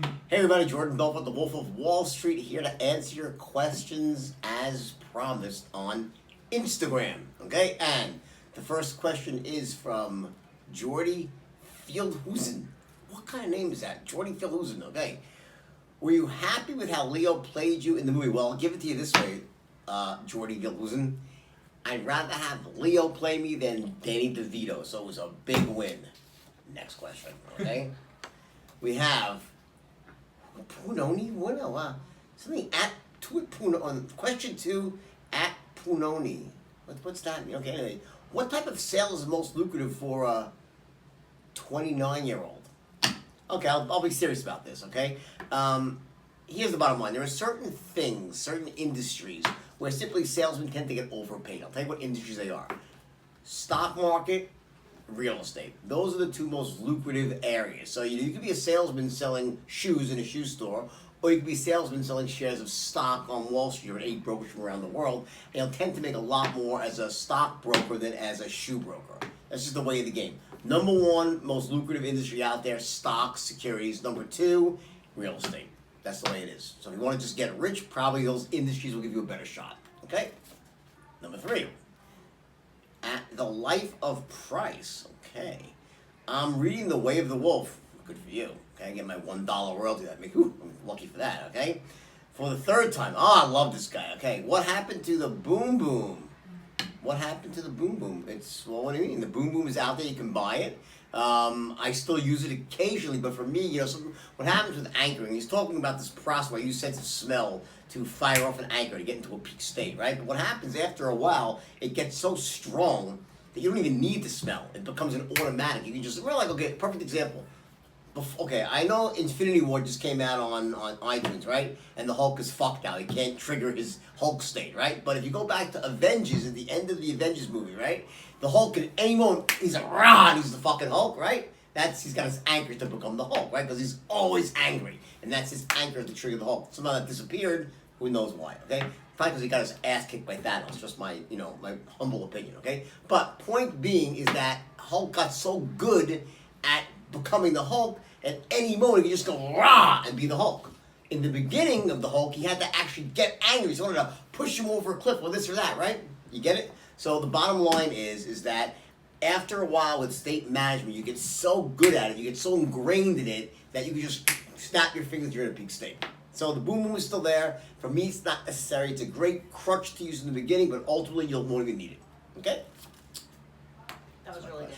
Hey everybody, Jordan Belfort, the Wolf of Wall Street, here to answer your questions as promised on Instagram. Okay, and the first question is from Jordy Fieldhusen. What kind of name is that? Jordy Fieldhusen, okay. Were you happy with how Leo played you in the movie? Well, I'll give it to you this way, Jordy Fieldhusen. I'd rather have Leo play me than Danny DeVito, so it was a big win. Next question, okay? We have Punoni? What? Something at Punoni. On question 2 at Punoni. What's that mean? Okay, anyway. What type of sale is most lucrative for a 29-year-old? Okay, I'll be serious about this, okay? Here's the bottom line. There are certain things, certain industries, where simply salesmen tend to get overpaid. I'll tell you what industries they are. Stock market, real estate. Those are the two most lucrative areas. So you could be a salesman selling shoes in a shoe store, or you could be a salesman selling shares of stock on Wall Street or 8 brokers from around the world. And you'll tend to make a lot more as a stock broker than as a shoe broker. That's just the way of the game. Number 1 most lucrative industry out there, stocks, securities. Number 2, real estate. That's the way it is. So if you want to just get rich, probably those industries will give you a better shot. Okay? Number 3. At the Life of Price. Okay. I'm reading The Way of the Wolf. Good for you. Okay, I get my $1 royalty. I'm lucky for that, okay? For the 3rd time. Oh, I love this guy. Okay. What happened to the Boom Boom? What happened to the Boom Boom? Well, what do you mean? The Boom Boom is out there. You can buy it. I still use it occasionally, but for me, what happens with anchoring, he's talking about this process where you use sense of smell to fire off an anchor to get into a peak state, right? But what happens after a while, it gets so strong that you don't even need to smell. It becomes an automatic. You can just, we're like, okay, perfect example. Okay, I know Infinity War just came out on iTunes, right? And the Hulk is fucked now. He can't trigger his Hulk state, right? But if you go back to Avengers, at the end of the Avengers movie, right? The Hulk at any moment, he's like, rah, and he's the fucking Hulk, right? He's got his anchor to become the Hulk, right? Because he's always angry. And that's his anchor to trigger the Hulk. Somehow that disappeared, who knows why, okay? Probably because he got his ass kicked by Thanos, just my humble opinion, okay? But point being is that Hulk got so good at becoming the Hulk, at any moment he could just go rah and be the Hulk. In the beginning of the Hulk, he had to actually get angry. He wanted to push him over a cliff or this or that, right? You get it? So the bottom line is that after a while with state management, you get so good at it, you get so ingrained in it that you can just snap your fingers, you're in a peak state. So the Boom Boom is still there. For me, it's not necessary. It's a great crutch to use in the beginning, but ultimately you won't even need it. Okay? That was really good.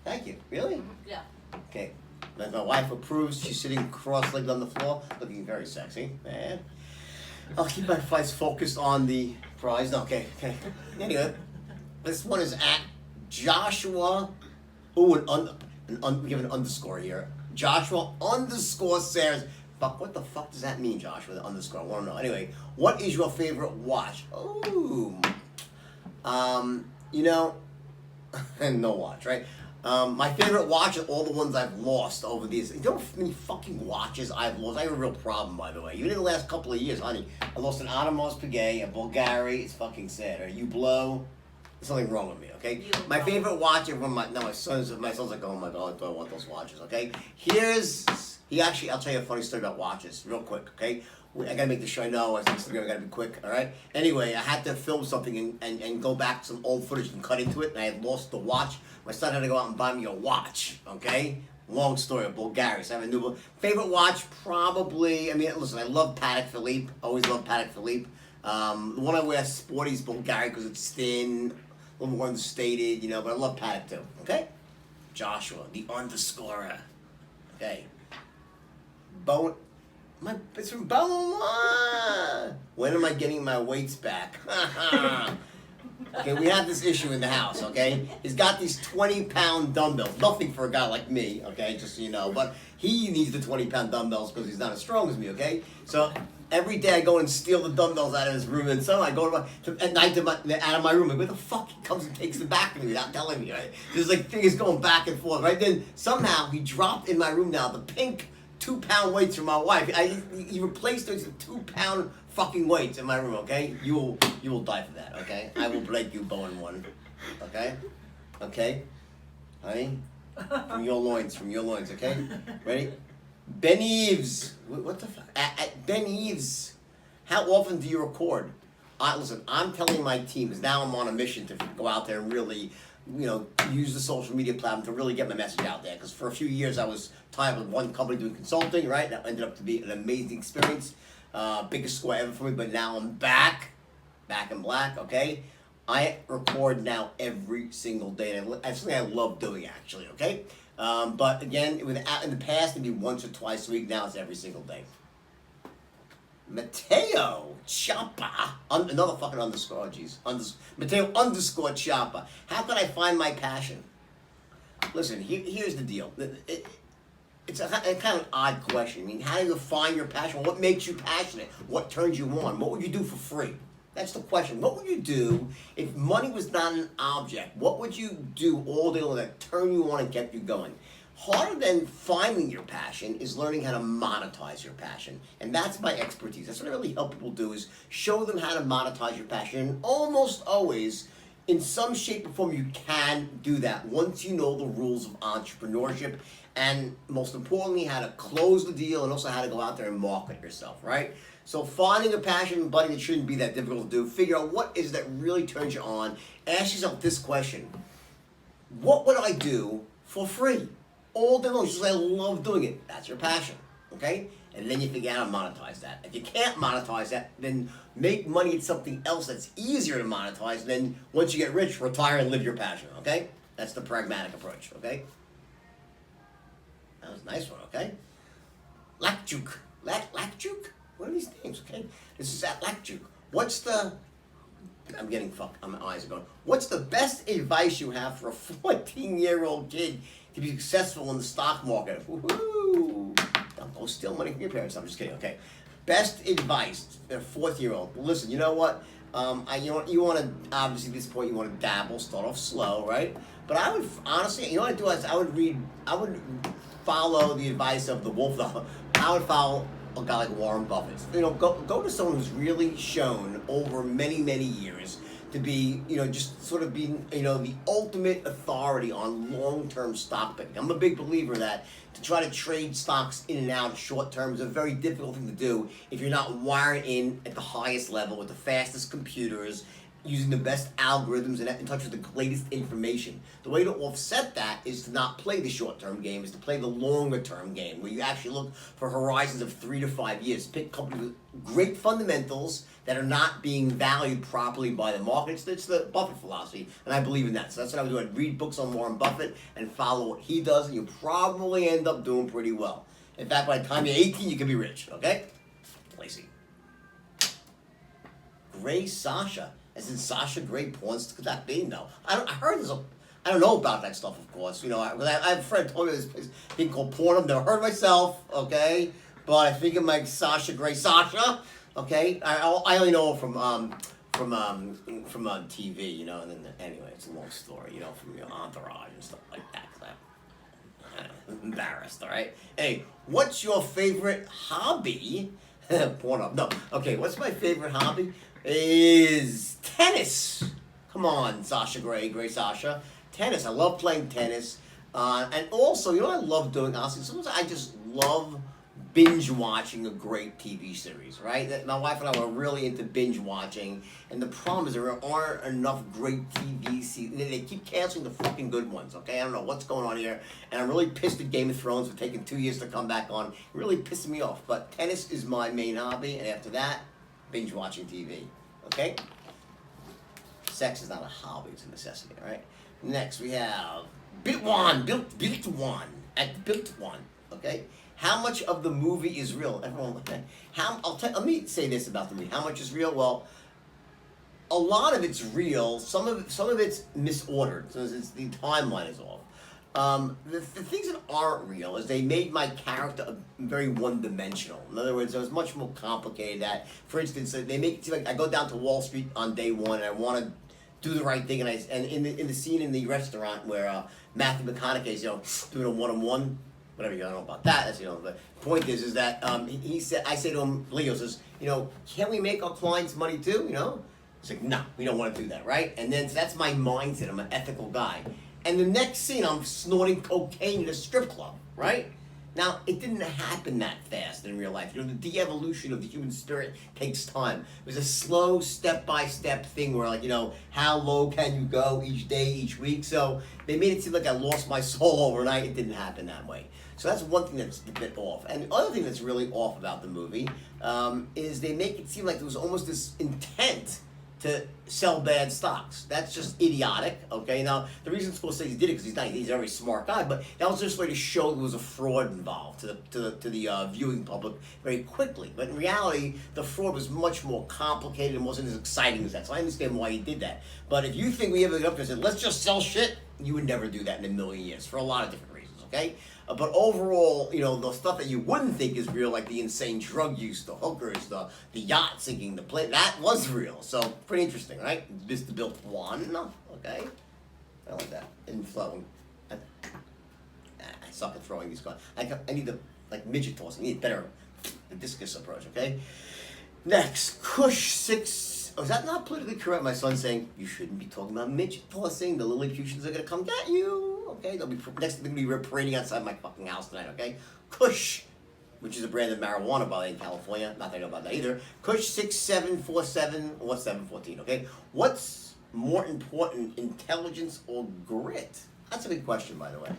Thank you. Really? Yeah. Okay. As my wife approves, she's sitting cross-legged on the floor, looking very sexy. Man. I'll keep my eyes focused on the prize. No, okay. Anyway, this one is at Joshua. Oh, we give an underscore here. Joshua underscore Sayers. But what the fuck does that mean, Joshua? The underscore. I want to know. Anyway, what is your favorite watch? Oh, and no watch, right? My favorite watch are all the ones I've lost over these. You know how many fucking watches I've lost? I have a real problem, by the way. Even in the last couple of years, honey. I lost an Audemars Piguet, a Bulgari. It's fucking sad. Or Hublot. There's something wrong with me, okay? My favorite watch, my son's like, oh my god, do I want those watches, okay? I'll tell you a funny story about watches, real quick, okay? I gotta make the show. I know, I gotta be quick, alright? Anyway, I had to film something and go back to some old footage and cut into it, and I had lost the watch. My son had to go out and buy me a watch, okay? Long story, a Bulgari. So I have a new favorite watch, probably, listen, I love Patek Philippe. Always love Patek Philippe. The one I wear sporty is Bulgari because it's thin, a little more understated, but I love Patek too, okay? Joshua, the underscorer. Okay. It's from Beaumont. When am I getting my weights back? Okay, we have this issue in the house, okay? He's got these 20-pound dumbbells. Nothing for a guy like me, okay, just so you know. But he needs the 20-pound dumbbells because he's not as strong as me, okay? So every day I go and steal the dumbbells out of his room, and so I go at night out of my room. Like, where the fuck he comes and takes them back to me without telling me, right? There's like things going back and forth, right? Then somehow he dropped in my room now the pink 2-pound weights for my wife. He replaced those with 2-pound fucking weights in my room, okay? You will die for that, okay? I will break you bone one, okay? Okay? Honey? From your loins, okay? Ready? Ben Eves. What the fuck? At Ben Eves. How often do you record? Listen, I'm telling my team, because now I'm on a mission to go out there and really, use the social media platform to really get my message out there. Because for a few years I was tied with one company doing consulting, right? That ended up to be an amazing experience. Biggest score ever for me, but now I'm back in black, okay? I record now every single day, and it's something I love doing, actually, okay? But again, in the past, it'd be once or twice a week. Now it's every single day. Mateo Chapa, another fucking underscore, jeez. Mateo underscore Chapa. How can I find my passion? Listen, here's the deal. It's a kind of odd question. I mean, how do you find your passion? What makes you passionate? What turns you on? What would you do for free? That's the question. What would you do if money was not an object? What would you do all day long that turn you on and get you going? Harder than finding your passion is learning how to monetize your passion. And that's my expertise. That's what I really help people do, is show them how to monetize your passion. And almost always, in some shape or form, you can do that once you know the rules of entrepreneurship, and most importantly, how to close the deal, and also how to go out there and market yourself, right? So finding a passion, buddy, that shouldn't be that difficult to do. Figure out what is that really turns you on. Ask yourself this question: what would I do for free? All day long, just I love doing it. That's your passion, okay? And then you figure out how to monetize that. If you can't monetize that, then make money at something else that's easier to monetize. And then once you get rich, retire and live your passion, okay? That's the pragmatic approach, okay? That was a nice one, okay? Lakjuk. Lakjuk? What are these names, okay? This is at Lakjuk. I'm getting fucked. My eyes are going. What's the best advice you have for a 14-year-old kid to be successful in the stock market? Woohoo! Don't go steal money from your parents. I'm just kidding. Okay. Best advice for a 4th-year-old. Listen, you know what? You want to, obviously at this point you want to dabble, start off slow, right? But I would honestly, you know what I'd do is I would follow the advice of the wolf. I would follow a guy like Warren Buffett. Go to someone who's really shown over many, many years to be, just sort of being, the ultimate authority on long-term stock picking. I'm a big believer that to try to trade stocks in and out short term is a very difficult thing to do if you're not wired in at the highest level with the fastest computers, using the best algorithms and in touch with the latest information. The way to offset that is to not play the short-term game, is to play the longer-term game, where you actually look for horizons of 3 to 5 years. Pick companies with great fundamentals that are not being valued properly by the market. It's the Buffett philosophy, and I believe in that. So that's what I would do. I'd read books on Warren Buffett and follow what he does, and you'll probably end up doing pretty well. In fact, by the time you're 18, you can be rich, okay? Lacey. Gray Sasha. As in Sasha Grey porn, could that be? No. I heard there's I don't know about that stuff, of course. I have a friend told me this thing called porn. I've never heard it myself, okay? But I think it might Sasha Grey Sasha, okay? I only know from TV, and then anyway, it's a long story, from Entourage and stuff like that. I'm embarrassed, all right? Hey, what's your favorite hobby? Porn up. No. Okay, what's my favorite hobby? Is tennis. Come on, Sasha Grey Sasha. Tennis. I love playing tennis. And also, what I love doing, honestly? Sometimes I just love binge watching a great TV series, right? My wife and I were really into binge watching, and the problem is there aren't enough great TV series. They keep canceling the fucking good ones, okay? I don't know what's going on here, and I'm really pissed at Game of Thrones for taking 2 years to come back on. It really pissing me off, but tennis is my main hobby, and after that, binge watching TV, okay? Sex is not a hobby, it's a necessity, all right? Next, we have Built One, at Built One, okay? How much of the movie is real? Everyone, let me say this about the movie. How much is real? Well, a lot of it's real. Some of it's misordered. So the timeline is off. The things that aren't real is they made my character very one-dimensional. In other words, it was much more complicated. That, for instance, they make it seem like I go down to Wall Street on day one and I want to do the right thing, and in the scene in the restaurant where Matthew McConaughey is doing a one-on-one. Whatever, you don't know about that. That's, but the point is that he said, I say to him, Leo says, can't we make our clients money too? It's like, no, we don't want to do that, right? And then so that's my mindset. I'm an ethical guy. And the next scene, I'm snorting cocaine in a strip club, right? Now, it didn't happen that fast in real life. You know, the de-evolution of the human spirit takes time. It was a slow, step-by-step thing where, like, you know, how low can you go each day, each week? So they made it seem like I lost my soul overnight. It didn't happen that way. So that's one thing that's a bit off. And the other thing that's really off about the movie is they make it seem like there was almost this intent to sell bad stocks. That's just idiotic, okay? Now, the reason Scorsese did it, because he's a very smart guy, but that was just a way to show there was a fraud involved to the viewing public very quickly. But in reality, the fraud was much more complicated and wasn't as exciting as that. So I understand why he did that. But if you think we ever get up there and said, let's just sell shit, you would never do that in a million years, for a lot of different reasons, okay? But overall, you know, the stuff that you wouldn't think is real, like the insane drug use, the hookers, the yacht sinking, the plane, that was real. So, pretty interesting, right? Mr. Bill Kwan, okay? I like that. In flowing. I suck at throwing these guys. I need the, like, midget tossing. I need better, the discus approach, okay? Next, Kush 6. Oh, is that not politically correct? My son's saying, you shouldn't be talking about midget tossing. The Lilliputians are going to come get you. Okay, they'll be next. They're going to be parading outside my fucking house tonight. Okay, Kush, which is a brand of marijuana by in California. Not that I know about that either. Kush 6747 or 714. Okay, what's more important, intelligence or grit? That's a big question, by the way.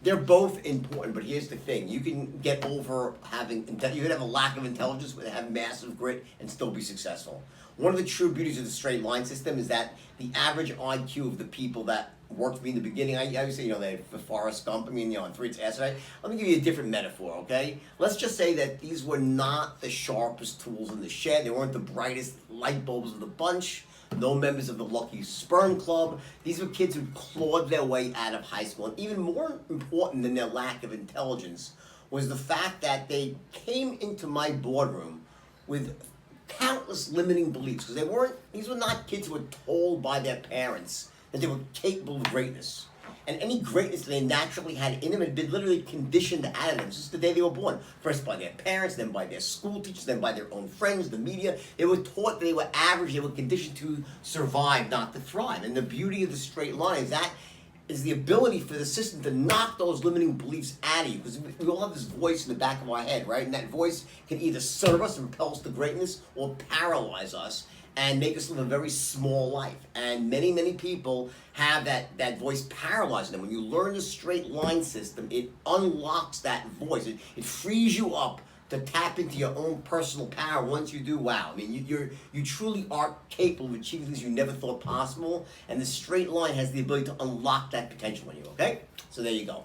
They're both important, but here's the thing: you can get over having you can have a lack of intelligence, but have massive grit and still be successful. One of the true beauties of the straight line system is that the average IQ of the people that worked with me in the beginning, I always say, you know, they the Forrest Gump. I mean, you know, on 3 to Acid. Let me give you a different metaphor, okay? Let's just say that these were not the sharpest tools in the shed. They weren't the brightest light bulbs of the bunch. No members of the Lucky Sperm Club. These were kids who clawed their way out of high school. And even more important than their lack of intelligence was the fact that they came into my boardroom with countless limiting beliefs. Because these were not kids who were told by their parents that they were capable of greatness. And any greatness they naturally had in them had been literally conditioned out of them since the day they were born. First by their parents, then by their school teachers, then by their own friends, the media. They were taught that they were average, they were conditioned to survive, not to thrive. And the beauty of the straight line is that is the ability for the system to knock those limiting beliefs out of you. Because we all have this voice in the back of our head, right? And that voice can either serve us and propel us to greatness or paralyze us and make us live a very small life. And many, many people have that voice paralyzing them. When you learn the straight line system, it unlocks that voice. It frees you up to tap into your own personal power. Once you do, wow. I mean, you truly are capable of achieving things you never thought possible. And the straight line has the ability to unlock that potential in you, okay? So there you go.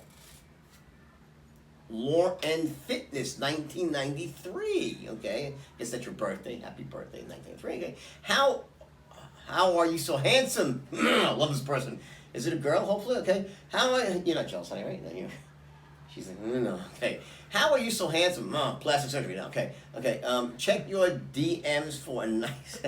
Lore and Fitness, 1993. Okay, guess that's your birthday. Happy birthday, 1993. Okay, how are you so handsome? I love this person. Is it a girl? Hopefully, okay. You're not jealous, honey, right? No, you. She's like, no. Okay, how are you so handsome? Plastic surgery now. Okay. Check your DMs for a nice,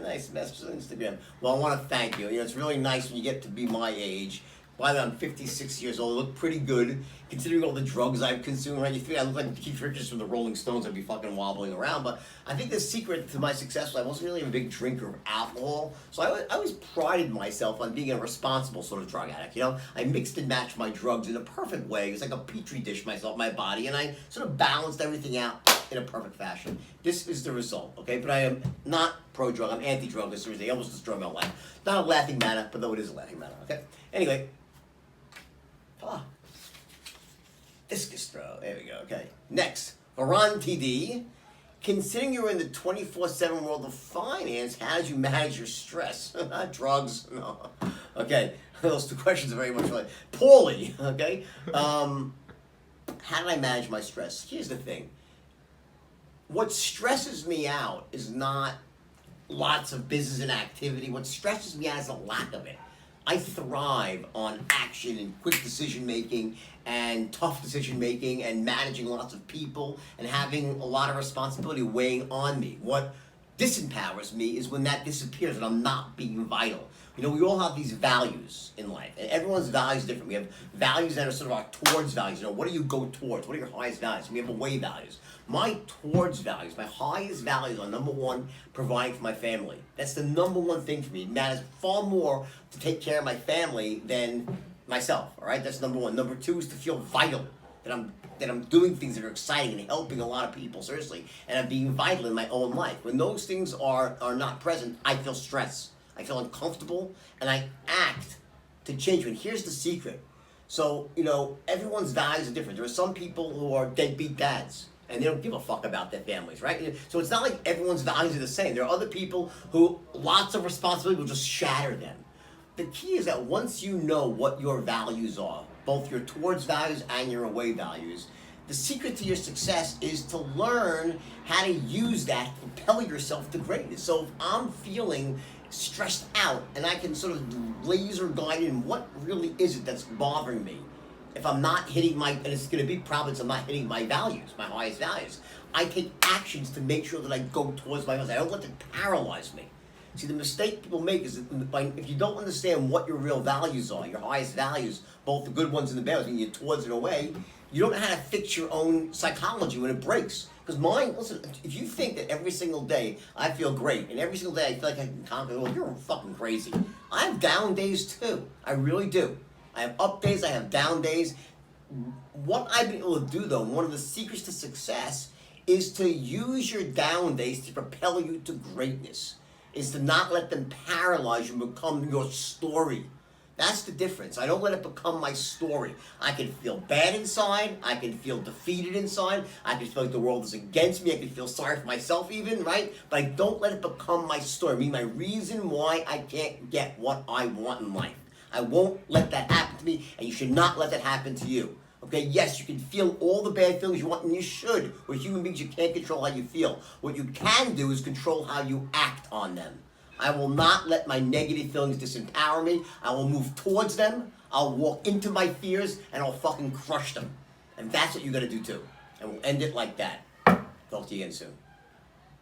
nice message on Instagram. Well, I want to thank you. You know, it's really nice when you get to be my age. By the way, I'm 56 years old. I look pretty good, considering all the drugs I've consumed. Right? You think I look like Keith Richards from the Rolling Stones? I'd be fucking wobbling around. But I think the secret to my success was I wasn't really a big drinker of alcohol. So I always prided myself on being a responsible sort of drug addict. You know, I mixed and matched my drugs in a perfect way. It was like a petri dish, my body, and I sort of balanced everything out in a perfect fashion. This is the result, okay? But I am not pro-drug. I'm anti-drug. They almost destroyed my life. Not a laughing matter, but though it is a laughing matter, okay? Anyway. Discus throw. There we go. Okay. Next, Varan TD. Considering you're in the 24/7 world of finance, how did you manage your stress? Drugs? No. Okay. Those two questions are very much like poorly. Okay. How did I manage my stress? Here's the thing. What stresses me out is not lots of business and activity. What stresses me out is a lack of it. I thrive on action and quick decision making and tough decision making and managing lots of people and having a lot of responsibility weighing on me. What disempowers me is when that disappears and I'm not being vital. You know, we all have these values in life, and everyone's values are different. We have values that are sort of our towards values. You know, what do you go towards? What are your highest values? We have away values. My towards values, my highest values are number one, providing for my family. That's the number one thing for me. It matters far more to take care of my family than myself, all right? That's number one. Number two is to feel vital. that I'm doing things that are exciting and helping a lot of people, seriously, and I'm being vital in my own life. When those things are not present, I feel stress. I feel uncomfortable, and I act to change it. And here's the secret. So, everyone's values are different. There are some people who are deadbeat dads, and they don't give a fuck about their families, right? So it's not like everyone's values are the same. There are other people who lots of responsibility will just shatter them. The key is that once you know what your values are, both your towards values and your away values, the secret to your success is to learn how to use that to propel yourself to greatness. So if I'm feeling stressed out and I can sort of laser guide in what really is it that's bothering me, if I'm not hitting and it's going to be problems, I'm not hitting my values, my highest values, I take actions to make sure that I go towards my values. I don't let it paralyze me. See, the mistake people make is that if you don't understand what your real values are, your highest values, both the good ones and the bad ones, and you're towards and away, you don't know how to fix your own psychology when it breaks. Because listen, if you think that every single day I feel great, and every single day I feel like I can conquer, well, you're fucking crazy. I have down days too. I really do. I have up days, I have down days. What I've been able to do, though, one of the secrets to success is to use your down days to propel you to greatness. Is to not let them paralyze you and become your story. That's the difference. I don't let it become my story. I can feel bad inside. I can feel defeated inside. I can feel like the world is against me. I can feel sorry for myself even, right? But I don't let it become my story. I mean, my reason why I can't get what I want in life. I won't let that happen to me, and you should not let that happen to you. Okay, yes, you can feel all the bad feelings you want, and you should. We're human beings, you can't control how you feel. What you can do is control how you act on them. I will not let my negative feelings disempower me. I will move towards them. I'll walk into my fears, and I'll fucking crush them. And that's what you gotta do too. And we'll end it like that. Talk to you again soon.